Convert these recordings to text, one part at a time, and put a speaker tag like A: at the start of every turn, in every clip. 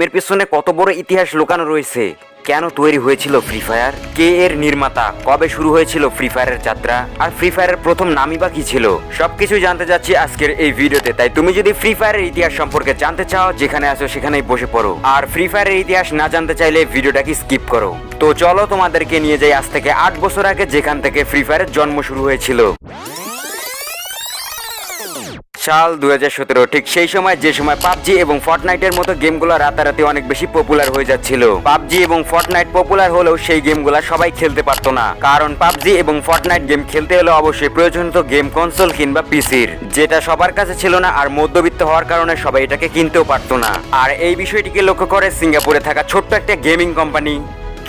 A: এর পেছনে কত বড় ইতিহাস লুকানো রয়েছে, কেন তৈরি হয়েছিল ফ্রি ফায়ার, কে এর নির্মাতা, কবে শুরু হয়েছিল ফ্রি ফায়ারের যাত্রা, আর ফ্রি ফায়ারের প্রথম নামই বা কি ছিল, সবকিছু জানতে যাচ্ছি আজকের এই ভিডিওতে। তাই তুমি যদি ফ্রি ফায়ারের ইতিহাস সম্পর্কে জানতে চাও, যেখানে আছো সেখানেই বসে পড়ো। আর ফ্রি ফায়ারের ইতিহাস না জানতে চাইলে ভিডিওটাকে স্কিপ করো। তো চলো তোমাদেরকে নিয়ে যাই আজ থেকে 8 বছর আগে, যেখান থেকে ফ্রি ফায়ারের জন্ম শুরু হয়েছিল। সাল 2017, ঠিক সেই সময় যে সময় পাবজি এবং ফর্টনাইটের মতো গেমগুলো রাতারাতি অনেক বেশি পপুলার হয়ে যাচ্ছিল। পাবজি এবং ফর্টনাইট পপুলার হলেও সেই গেমগুলো সবাই খেলতে পারতো না, কারণ পাবজি এবং ফর্টনাইট গেম খেলতে হলে অবশ্যই প্রয়োজন হতো গেম কনসোল কিংবা পিসির, যেটা সবার কাছে ছিল না। আর মধ্যবিত্ত হওয়ার কারণে সবাই এটাকে কিনতেও পারতো না। আর এই বিষয়টিকে লক্ষ্য করে সিঙ্গাপুরে থাকা ছোট্ট একটা গেমিং কোম্পানি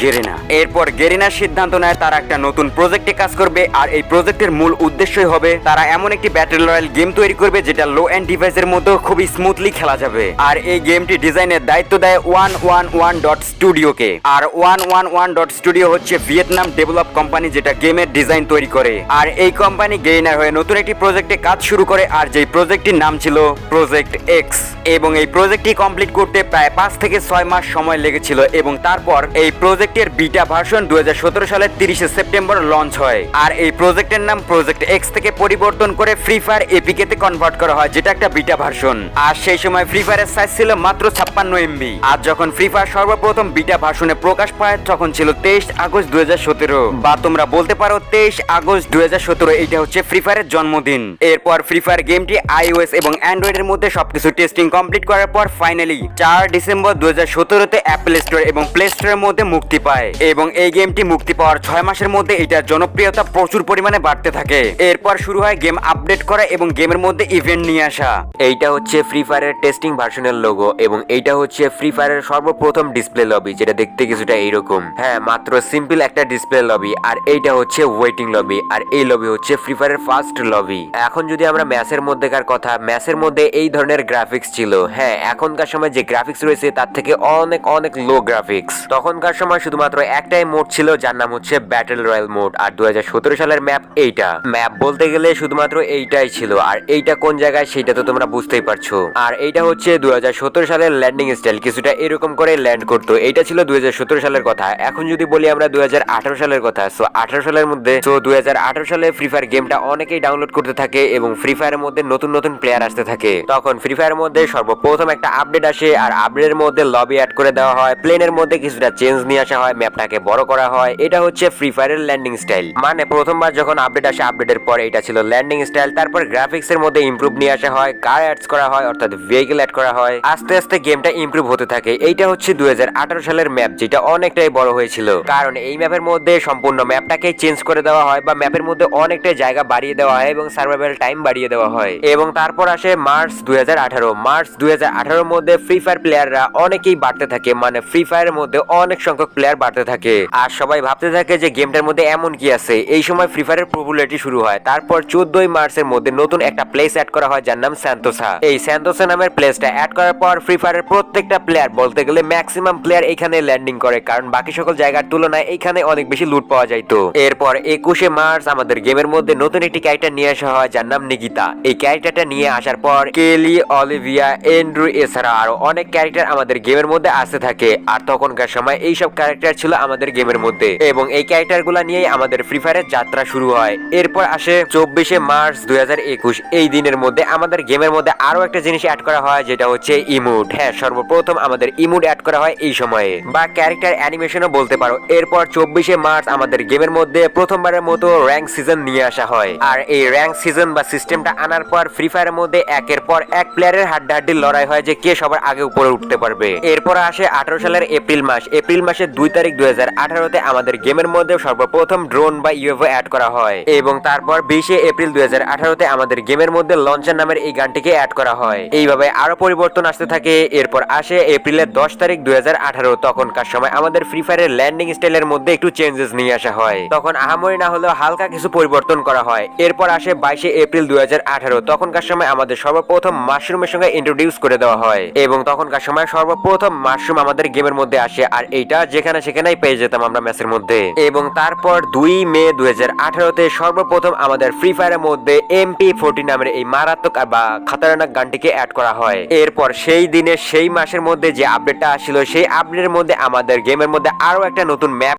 A: গেরিনা, এরপর গেরিনার সিদ্ধান্ত নেয় তারা একটা নতুন প্রজেক্টে কাজ করবে। আর এই প্রজেক্টের মূল উদ্দেশ্যই হবে তারা এমন একটি ব্যাটল রয়্যাল গেম তৈরি করবে যেটা লো এন্ড ডিভাইসের মধ্যে খুব স্মুথলি খেলা যাবে। আর এই গেমটি ডিজাইনের দায়িত্ব দেয় 111.studio-কে। আর 111.studio হচ্ছে ভিয়েতনাম ডেভেলপ কোম্পানি, যেটা গেমের ডিজাইন তৈরি করে। আর এই কোম্পানি গেরিনার হয়ে নতুন একটি প্রজেক্টে কাজ শুরু করে, আর যেই প্রজেক্টটির নাম ছিল প্রজেক্ট এক্স। এবং এই প্রজেক্টটি কমপ্লিট করতে প্রায় 5 থেকে 6 মাস সময় লেগেছিল। এবং তারপর এই প্রজেক্টের বিটা ভার্সন 2017 সালের 30 সেপ্টেম্বর লঞ্চ হয়। আর এই প্রজেক্টের নাম প্রজেক্ট এক্স থেকে পরিবর্তন করে ফ্রি ফায়ার এপিকে তে কনভার্ট করা হয়, যেটা একটা বিটা ভার্সন। আর সেই সময় ফ্রি ফায়ারের সাইজ ছিল মাত্র 56 MB। আর যখন ফ্রি ফায়ার সর্বপ্রথম বিটা ভার্সনে প্রকাশ পায় তখন ছিল 23 আগস্ট 2017, বা তোমরা বলতে পারো 23 আগস্ট 2017। এটা হচ্ছে ফ্রি ফায়ারের জন্মদিন। এরপর ফ্রি ফায়ার গেমটি iOS এবং অ্যান্ড্রয়েডের মধ্যে সবকিছু টেস্টিং কমপ্লিট করার পর ফাইনালি 4 ডিসেম্বর 2017-তে অ্যাপল স্টোর এবং প্লে স্টোরের মধ্যে মুক্তি পায়। এবং এই গেমটি মুক্তি পাওয়ার 6 মাসের মধ্যে এটার জনপ্রিয়তা প্রচুর পরিমাণে বাড়তে থাকে। এরপর শুরু হয় গেম আপডেট করা এবং গেমের মধ্যে ইভেন্ট নিয়ে আসা।
B: এইটা হচ্ছে ফ্রি ফায়ারের টেস্টিং ভার্সনের লোগো, এবং এইটা হচ্ছে ফ্রি ফায়ারের সর্বপ্রথম ডিসপ্লে লবি, যেটা দেখতে কিছুটা এইরকম। হ্যাঁ, মাত্র সিম্পল একটা ডিসপ্লে লবি। আর এইটা হচ্ছে ওয়েটিং লবি, আর এই লবি হচ্ছে ফ্রি ফায়ারের ফার্স্ট লবি। এখন যদি আমরা ম্যাচের মধ্যেকার কথা, ম্যাচের মধ্যে এই ধরনের গ্রাফিক্স ছিল। হ্যাঁ, এখনকার সময় যে গ্রাফিক্স রয়েছে তার থেকে অনেক অনেক লো গ্রাফিক্স। তখনকার সময় শুধুমাত্র একটাই মোড ছিল, যার নাম হচ্ছে ব্যাটল রয়্যাল মোড। আর 2017 সালের ম্যাপ এইটা। ম্যাপ বলতে গেলে শুধুমাত্র এইটাই ছিল। আর এইটা কোন জায়গায় সেটা তো তোমরা বুঝতেই পারছো। আর এইটা হচ্ছে 2017 সালের ল্যান্ডিং স্টাইল, কিছুটা এরকম করে ল্যান্ড করতো। এইটা ছিল 2017 সালের কথা। এখন যদি বলি আমরা 2018 সালের কথা, সো 18 সালের মধ্যে 2018 সালে ফ্রি ফায়ার গেমটা অনেকেই ডাউনলোড করতে থাকে এবং ফ্রি ফায়ারের মধ্যে নতুন নতুন প্লেয়ার আসতে থাকে। তখন ফ্রি ফায়ারের মধ্যে সর্বপ্রথম একটা আপডেট আসে, আর আপডেটের মধ্যে লবি অ্যাড করে দেওয়া হয়, প্লেনের মধ্যে কিছুটা চেঞ্জ নিয়ে আসা হয়, ম্যাপটাকে বড় করা হয়। এটা হচ্ছে ফ্রি ফায়ারের ল্যান্ডিং স্টাইল। মানে প্রথমবার যখন আপডেট আসে, আপডেটের পরে এটা ছিল ল্যান্ডিং স্টাইল। তারপর গ্রাফিক্স এর মধ্যে ইমপ্রুভ নিয়ে আসা হয়, কার অ্যাডস করা হয়, অর্থাৎ ভেহিকল অ্যাড করা হয়। আস্তে আস্তে গেমটা ইমপ্রুভ হতে থাকে। এইটা হচ্ছে 2018 সালের ম্যাপ, যেটা অনেকটাই বড় হয়েছিল, কারণ এই ম্যাপের মধ্যে সম্পূর্ণ ম্যাপটাকে চেঞ্জ করে দেওয়া হয়, বা ম্যাপের মধ্যে অনেকটাই জায়গা বাড়িয়ে দেওয়া হয় এবং সার্ভাইভাল টাইম বাড়িয়ে দেওয়া হয়। এবং তারপর আসে মার্চ 2018। মার্চ 2018-র মধ্যে ফ্রি ফায়ার প্লেয়াররা অনেকেই বাড়তে থাকে, মানে ফ্রি ফায়ারের মধ্যে অনেক সংখ্যক প্লেয়ার বাড়তে থাকে। আর সবাই ভাবতে থাকে যে গেমটার মধ্যে এমন কি আছে। এই সময় ফ্রি ফায়ারের পপুলারিটি শুরু হয়। তারপর 14 মার্চের মধ্যে নতুন একটা প্লেস অ্যাড করা হয়, যার নাম স্যান্তোসা। এই স্যান্তোসা নামের প্লেসটা অ্যাড করার পর ফ্রি ফায়ারের প্রত্যেকটা প্লেয়ার, বলতে গেলে ম্যাক্সিমাম প্লেয়ার এখানে ল্যান্ডিং করে, কারণ বাকি সকল জায়গার তুলনায় এখানে অনেক বেশি লুট পাওয়া যাইতো। এরপর 21 মার্চ আমাদের গেমের মধ্যে নতুন একটি ক্যারেক্টার নিয়ে আসা হয়, যার নাম নিকিতা। এই ক্যারেক্টারটা নিয়ে আসার পর কেলি, অলিভিয়া, এন্ড্রু এছাড়া আরো অনেক ক্যারেক্টার আমাদের গেমের মধ্যে আসতে থাকে। আর তখনকার সময় এইসব ক্যারেক্টার ছিল আমাদের গেমের মধ্যে, এবং এই ক্যারেক্টার গুলা নিয়েই আমাদের ফ্রি ফায়ারের যাত্রা শুরু হয়। এরপর আসে 24 মার্চ 2021। এই দিনের মধ্যে আমাদের গেমের মধ্যে আরো একটা জিনিস অ্যাড করা হয়, যেটা হচ্ছে ইমোট। হ্যাঁ, সর্বপ্রথম আমাদের ইমোট অ্যাড করা হয় এই সময়ে, বা ক্যারেক্টার অ্যানিমেশনও বলতে পারো। এরপর 24 মার্চ আমাদের গেমের মধ্যে প্রথমবারের মতো র্যাঙ্ক সিজন নিয়ে আসা হয়। আর এই র্যাঙ্ক সিজন বা সিস্টেমটা আনার পর ফ্রি ফায়ারের মধ্যে একের পর এক প্লেয়ারের হাড্ডাহাড্ডি লড়াই হয় যে কে সবার আগে উপরে উঠতে পারবে। এরপর আসে 18 সালের এপ্রিল মাস। এপ্রিল মাসের 2 তারিখ 2018-তে আমাদের গেমের মধ্যে সর্বপ্রথম ড্রোন বা ইউএফও অ্যাড করা হয়। এবং তারপর 20 এপ্রিল 2018-তে আমাদের গেমের মধ্যে লঞ্চার নামের এই গানটিকে অ্যাড করা হয়। এইভাবে আরো পরিবর্তন আসতে থাকে। এরপর আসে এপ্রিলের 10 তারিখ 2018। তখনকার সময় আমাদের ফ্রি ফায়ারের ল্যান্ডিং স্টাইলের মধ্যে একটু চেঞ্জেস নিয়ে আসা হয়। তখন আহামরি না হলেও হালকা কিছু পরিবর্তন করা হয়। এরপর আসে 22 এপ্রিল 2018। তখনকার সময় আমাদের সর্বপ্রথম মাশরুমের সঙ্গে ইন্ট্রোডিউস করে দেওয়া হয়, এবং তখনকার সময় সর্বপ্রথম মাশরুম আমাদের গেমের মধ্যে আসে। আর এইটা যেখানে যেখানে সেখানেই পেয়ে যেতাম আমরা ম্যাচের মধ্যে। এবং তারপর 2 মে 2018-তে সর্বপ্রথম আমাদের ফ্রি ফায়ারের মধ্যে MP40 নামের এই মারাত্মক বা খতরনাক গানটিকে অ্যাড করা হয়। এরপর সেই দিনে সেই মাসের মধ্যে যে আপডেটটা আসছিল সেই আপডেটের মধ্যে আমাদের গেমের মধ্যে আরো একটা নতুন ম্যাপ